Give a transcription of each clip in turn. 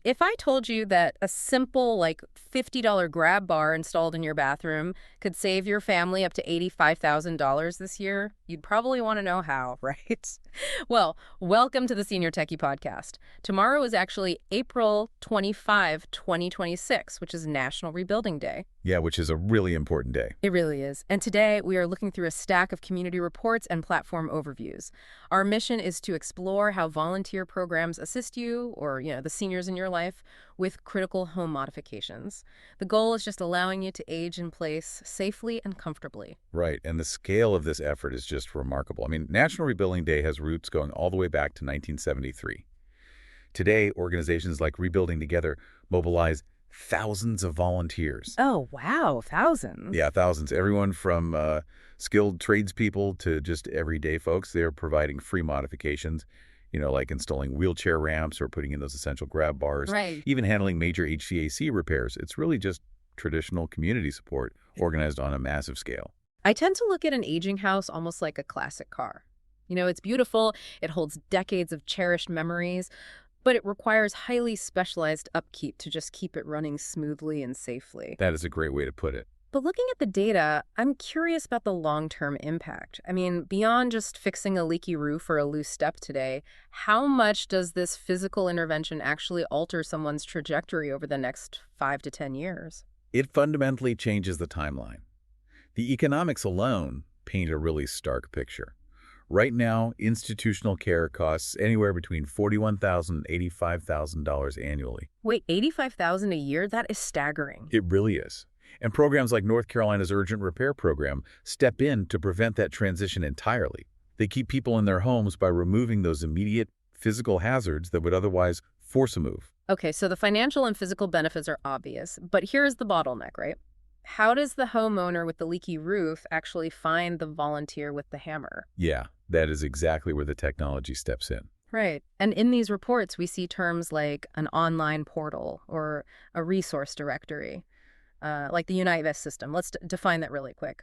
If I told you that a simple, like, $50 grab bar installed in your bathroom could save your family up to $85,000 this year, you'd probably want to know how, right? Well, welcome to the Senior Techie Podcast. Tomorrow is actually April 25, 2026, which is National Rebuilding Day. Yeah, which is a really important day. It really is. And today we are looking through a stack of community reports and platform overviews. Our mission is to explore how volunteer programs assist you, or, the seniors in your life, with critical home modifications. The goal is just allowing you to age in place safely and comfortably. Right, and the scale of this effort is just remarkable. I mean, National Rebuilding Day has roots going all the way back to 1973. Today, organizations like Rebuilding Together mobilize thousands of volunteers. Oh, wow, thousands. Yeah, thousands. Everyone from skilled tradespeople to just everyday folks. They're providing free modifications, like installing wheelchair ramps or putting in those essential grab bars, Right. even handling major HVAC repairs. It's really just traditional community support organized on a massive scale. I tend to look at an aging house almost like a classic car. It's beautiful, it holds decades of cherished memories, but it requires highly specialized upkeep to just keep it running smoothly and safely. That is a great way to put it. But looking at the data, I'm curious about the long-term impact. I mean, beyond just fixing a leaky roof or a loose step today, how much does this physical intervention actually alter someone's trajectory over the next 5 to 10 years? It fundamentally changes the timeline. The economics alone paint a really stark picture. Right now, institutional care costs anywhere between $41,000 and $85,000 annually. Wait, $85,000 a year? That is staggering. It really is. And programs like North Carolina's Urgent Repair Program step in to prevent that transition entirely. They keep people in their homes by removing those immediate physical hazards that would otherwise force a move. Okay, so the financial and physical benefits are obvious, but here's the bottleneck, right? How does the homeowner with the leaky roof actually find the volunteer with the hammer? Yeah, that is exactly where the technology steps in. Right. And in these reports, we see terms like an online portal or a resource directory, like the UniteVest system. Let's define that really quick.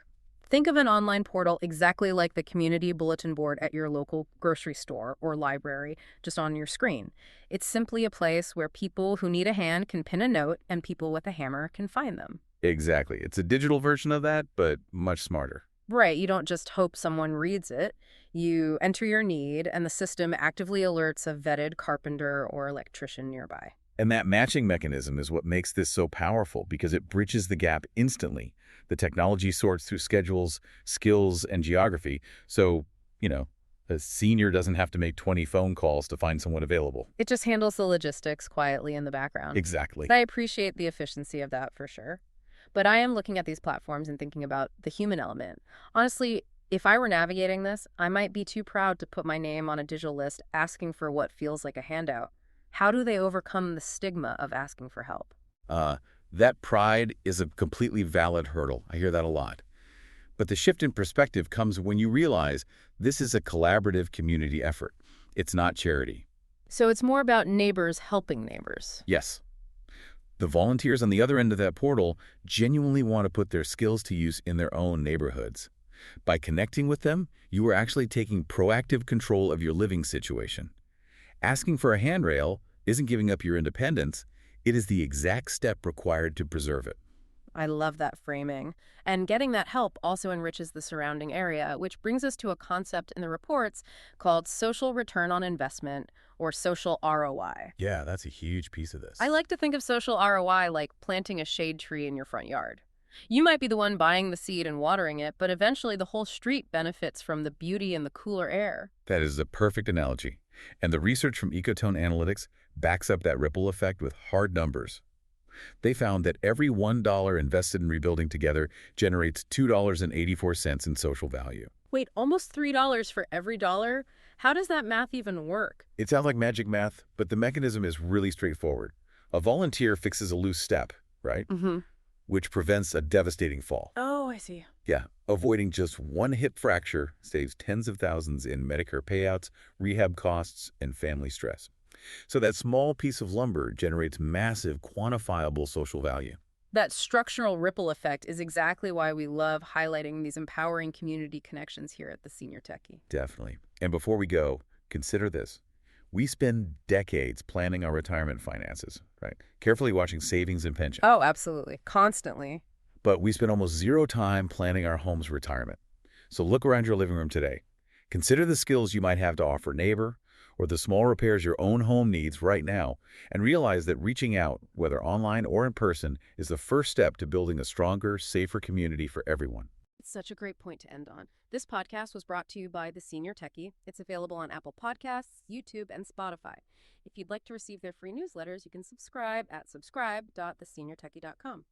Think of an online portal exactly like the community bulletin board at your local grocery store or library, just on your screen. It's simply a place where people who need a hand can pin a note and people with a hammer can find them. Exactly. It's a digital version of that, but much smarter. Right. You don't just hope someone reads it. You enter your need, and the system actively alerts a vetted carpenter or electrician nearby. And that matching mechanism is what makes this so powerful because it bridges the gap instantly. The technology sorts through schedules, skills, and geography. So, a senior doesn't have to make 20 phone calls to find someone available. It just handles the logistics quietly in the background. Exactly. I appreciate the efficiency of that for sure. But I am looking at these platforms and thinking about the human element. Honestly, if I were navigating this, I might be too proud to put my name on a digital list asking for what feels like a handout. How do they overcome the stigma of asking for help? That pride is a completely valid hurdle. I hear that a lot. But the shift in perspective comes when you realize this is a collaborative community effort. It's not charity. So it's more about neighbors helping neighbors. Yes. The volunteers on the other end of that portal genuinely want to put their skills to use in their own neighborhoods. By connecting with them, you are actually taking proactive control of your living situation. Asking for a handrail isn't giving up your independence. It is the exact step required to preserve it. I love that framing. And getting that help also enriches the surrounding area, which brings us to a concept in the reports called social return on investment, or social ROI. Yeah, that's a huge piece of this. I like to think of social ROI like planting a shade tree in your front yard. You might be the one buying the seed and watering it, but eventually the whole street benefits from the beauty and the cooler air. That is a perfect analogy. And the research from Ecotone Analytics backs up that ripple effect with hard numbers. They found that every $1 invested in Rebuilding Together generates $2.84 in social value. Wait, almost $3 for every dollar? How does that math even work? It sounds like magic math, but the mechanism is really straightforward. A volunteer fixes a loose step, right? Mm-hmm. Which prevents a devastating fall. Oh, I see. Yeah, avoiding just one hip fracture saves tens of thousands in Medicare payouts, rehab costs, and family stress. So that small piece of lumber generates massive, quantifiable social value. That structural ripple effect is exactly why we love highlighting these empowering community connections here at the Senior Techie. Definitely. And before we go, consider this. We spend decades planning our retirement finances, right? Carefully watching savings and pension. Oh, absolutely. Constantly. But we spend almost zero time planning our home's retirement. So look around your living room today. Consider the skills you might have to offer neighbor or the small repairs your own home needs right now, and realize that reaching out, whether online or in person, is the first step to building a stronger, safer community for everyone. It's such a great point to end on. This podcast was brought to you by The Senior Techie. It's available on Apple Podcasts, YouTube, and Spotify. If you'd like to receive their free newsletters, you can subscribe at subscribe.theseniortechie.com.